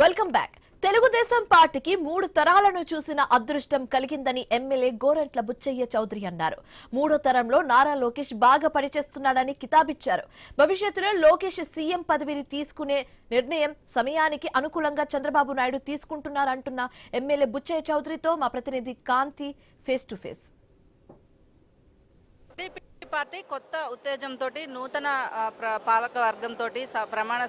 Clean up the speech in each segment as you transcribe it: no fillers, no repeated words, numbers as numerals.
Welcome back. Telugu Desam పార్టీకి 3 తరాలను చూసిన అదృష్టం కలిగిందని ఎమ్మెల్యే గోరంట్ల బుచ్చయ్య చౌదరి అన్నారు. 3వ తరంలో నారా లోకేష్ బాగా పనిచేస్తున్నాడని కితాబిచ్చారు. భవిష్యత్తులో లోకేష్ సీఎం పదవిని తీసుకునే నిర్ణయం సమయానికి అనుకూలంగా చంద్రబాబు నాయుడు తీసుకుంటున్నారంటున్న ఎమ్మెల్యే బుచ్చయ్య చౌదరితో మా ప్రతినిధి కాంతి ఫేస్ టు ఫేస్. పార్టీ కొత్త ఉత్తేజంతో నూతన పాలక వర్గంతో ప్రమాణ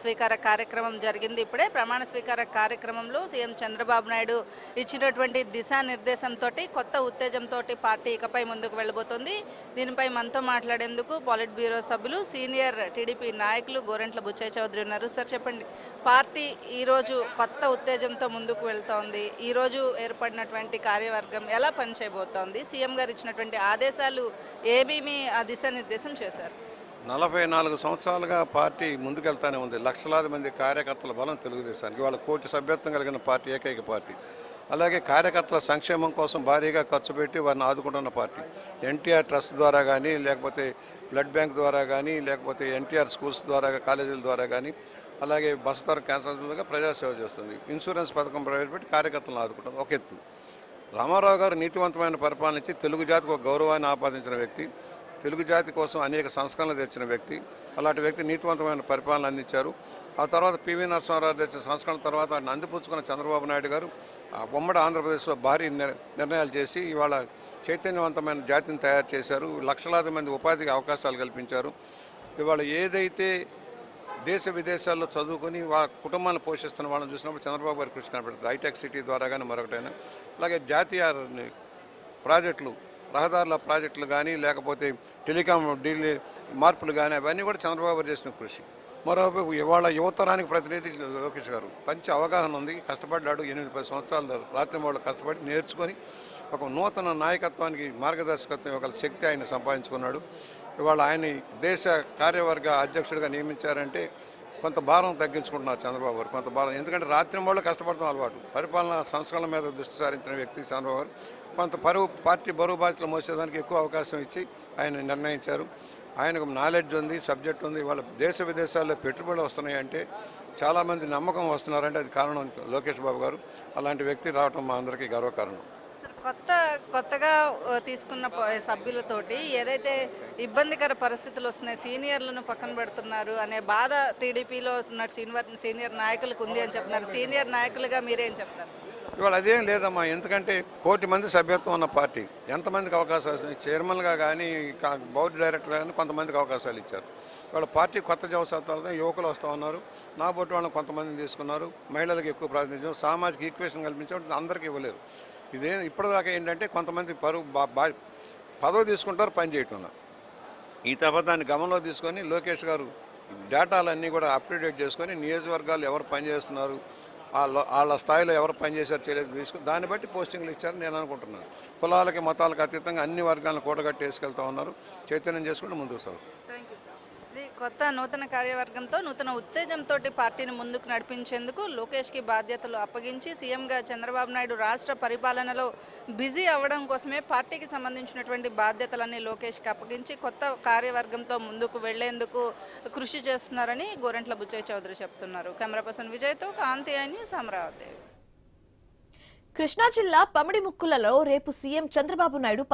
స్వీకార కార్యక్రమం జరిగింది. ఇప్పుడే ప్రమాణ స్వీకార కార్యక్రమంలో సీఎం చంద్రబాబు నాయుడు ఇచ్చినటువంటి దిశానిర్దేశంతో కొత్త ఉత్తేజంతో పార్టీ ఇకపై ముందుకు వెళ్ళబోతోంది. దీనిపై మనతో మాట్లాడేందుకు పాలిట్ బ్యూరో సభ్యులు సీనియర్ టీడీపీ నాయకులు గోరంట్ల బుచ్చయ్య చౌదరి ఉన్నారు. సార్ చెప్పండి, పార్టీ ఈరోజు కొత్త ఉత్తేజంతో ముందుకు వెళ్తోంది. ఈరోజు ఏర్పడినటువంటి కార్యవర్గం ఎలా పనిచేయబోతోంది? సీఎం గారు ఇచ్చినటువంటి ఆదేశాలు ఏమేమి దిశానిర్దేశం చేశారు? 44 సంవత్సరాలుగా పార్టీ ముందుకెళ్తానే ఉంది. లక్షలాది మంది కార్యకర్తల బలం తెలుగుదేశానికి. వాళ్ళ కోటి సభ్యత్వం కలిగిన పార్టీ, ఏకైక పార్టీ. అలాగే కార్యకర్తల సంక్షేమం కోసం భారీగా ఖర్చు పెట్టి వారిని ఆదుకుంటున్న పార్టీ. ఎన్టీఆర్ ట్రస్ట్ ద్వారా కానీ, లేకపోతే బ్లడ్ బ్యాంక్ ద్వారా కానీ, లేకపోతే ఎన్టీఆర్ స్కూల్స్ ద్వారా, కాలేజీల ద్వారా కానీ, అలాగే బసతర క్యాన్సర్ ద్వారా ప్రజాసేవ చేస్తుంది. ఇన్సూరెన్స్ పథకం ప్రవేశపెట్టి కార్యకర్తలను ఆదుకుంటుంది. ఒక ఎత్తు. రామారావు గారు నీతివంతమైన పరిపాలన ఇచ్చి తెలుగు జాతికి ఒక గౌరవాన్ని ఆపాదించిన వ్యక్తి, తెలుగు జాతి కోసం అనేక సంస్కరణలు తెచ్చిన వ్యక్తి. అలాంటి వ్యక్తి నీతివంతమైన పరిపాలన అందించారు. ఆ తర్వాత పివి నరసింహారావు తెచ్చిన సంస్కరణ తర్వాత వాటిని అందిపుచ్చుకున్న చంద్రబాబు నాయుడు గారు ఉమ్మడి ఆంధ్రప్రదేశ్లో భారీ నిర్ణయాలు చేసి ఇవాళ చైతన్యవంతమైన జాతిని తయారు చేశారు. లక్షలాది మంది ఉపాధికి అవకాశాలు కల్పించారు. ఇవాళ ఏదైతే దేశ విదేశాల్లో చదువుకొని వాళ్ళ కుటుంబాన్ని పోషిస్తున్న వాళ్ళని చూసినప్పుడు చంద్రబాబు గారి కృషి కనబడుతుంది. హైటెక్ సిటీ ద్వారా కానీ మరొకటైనా, అలాగే జాతీయ ప్రాజెక్టులు, రహదారుల ప్రాజెక్టులు కానీ, లేకపోతే టెలికాం డీల్ మార్పులు కానీ, అవన్నీ కూడా చంద్రబాబు గారు చేసిన కృషి. మరోవైపు ఇవాళ యువతరానికి ప్రతినిధి లోకేష్ గారు. మంచి అవగాహన ఉంది. కష్టపడ్డాడు. 8-10 సంవత్సరాలు రాత్రి వాళ్ళు కష్టపడి నేర్చుకొని ఒక నూతన నాయకత్వానికి మార్గదర్శకత్వం ఇవ్వగల శక్తి ఆయన సంపాదించుకున్నాడు. ఇవాళ ఆయన దేశ కార్యవర్గ అధ్యక్షుడిగా నియమించారంటే కొంత భారం తగ్గించుకుంటున్నారు చంద్రబాబు గారు. కొంత భారం, ఎందుకంటే రాత్రి వాళ్ళు కష్టపడతాం అలవాటు. పరిపాలన సంస్కరణల మీద దృష్టి సారించిన వ్యక్తి చంద్రబాబు గారు. కొంత పార్టీ బరువు బాధ్యతలు మోసేదానికి ఎక్కువ అవకాశం ఇచ్చి ఆయన నిర్ణయించారు. ఆయనకు నాలెడ్జ్ ఉంది, సబ్జెక్ట్ ఉంది. వాళ్ళ దేశ విదేశాల్లో పెట్టుబడులు వస్తున్నాయంటే, చాలామంది నమ్మకం వస్తున్నారంటే అది కారణం లోకేష్ బాబు గారు. అలాంటి వ్యక్తి రావడం మా అందరికీ గర్వకారణం. కొత్తగా తీసుకున్న సభ్యులతోటి ఏదైతే ఇబ్బందికర పరిస్థితులు వస్తున్నాయి, సీనియర్లను పక్కన పెడుతున్నారు అనే బాధ టీడీపీలో ఉన్న సీనియర్ నాయకులకు ఉంది అని చెప్తున్నారు. సీనియర్ నాయకులుగా మీరేం చెప్తారు? ఇవాళ అదేం లేదమ్మా. ఎందుకంటే 1 కోటి మంది సభ్యత్వం ఉన్న పార్టీ. ఎంతమందికి అవకాశాలు వస్తున్నాయి? చైర్మన్గా కానీ, బోర్డు డైరెక్టర్గా కానీ కొంతమందికి అవకాశాలు ఇచ్చారు. ఇవాళ పార్టీ కొత్త జవసత్వాలతో యువకులు వస్తూ ఉన్నారు. నా బొట్టు వాళ్ళని కొంతమందిని తీసుకున్నారు. మహిళలకు ఎక్కువ ప్రాతినిధ్యం, సామాజిక ఈక్వేషన్ కల్పించే అందరికీ ఇవ్వలేరు. ఇప్పటిదాకా ఏంటంటే కొంతమంది పదవి తీసుకుంటారు, పని చేయటంలో. ఈ తపదాన్ని గమనంలో తీసుకొని లోకేష్ గారు డేటాలన్నీ కూడా అప్డేట్ చేసుకొని నియోజకవర్గాలు ఎవరు పనిచేస్తున్నారు, వాళ్ళ స్థాయిలో ఎవరు పనిచేశారు చేయలేదు తీసుకుని దాన్ని బట్టి పోస్టింగ్లు ఇచ్చారని నేను అనుకుంటున్నాను. కులాలకి మతాలకు అతీతంగా అన్ని వర్గాలను కూడగట్టి వేసుకెళ్తా ఉన్నారు. చైతన్యం చేసుకుంటూ ముందుకు సాగుతారు. కొత్త నూతన కార్యవర్గంతో నూతన ఉత్తేజంతో పార్టీని ముందుకు నడిపించేందుకు లోకేష్కి బాధ్యతలు అప్పగించి సీఎంగా చంద్రబాబు నాయుడు రాష్ట్ర పరిపాలనలో బిజీ అవ్వడం కోసమే పార్టీకి సంబంధించినటువంటి బాధ్యతలన్నీ లోకేష్కి అప్పగించి కొత్త కార్యవర్గంతో ముందుకు వెళ్లేందుకు కృషి చేస్తున్నారని గోరంట్ల బుచ్చయ్య చౌదరి చెప్తున్నారు. కెమెరా పర్సన్ విజయ్తో కాంతి న్యూస్ అమరావతి. కృష్ణా జిల్లా పమిడిముక్కులలో రేపు సీఎం చంద్రబాబు నాయుడు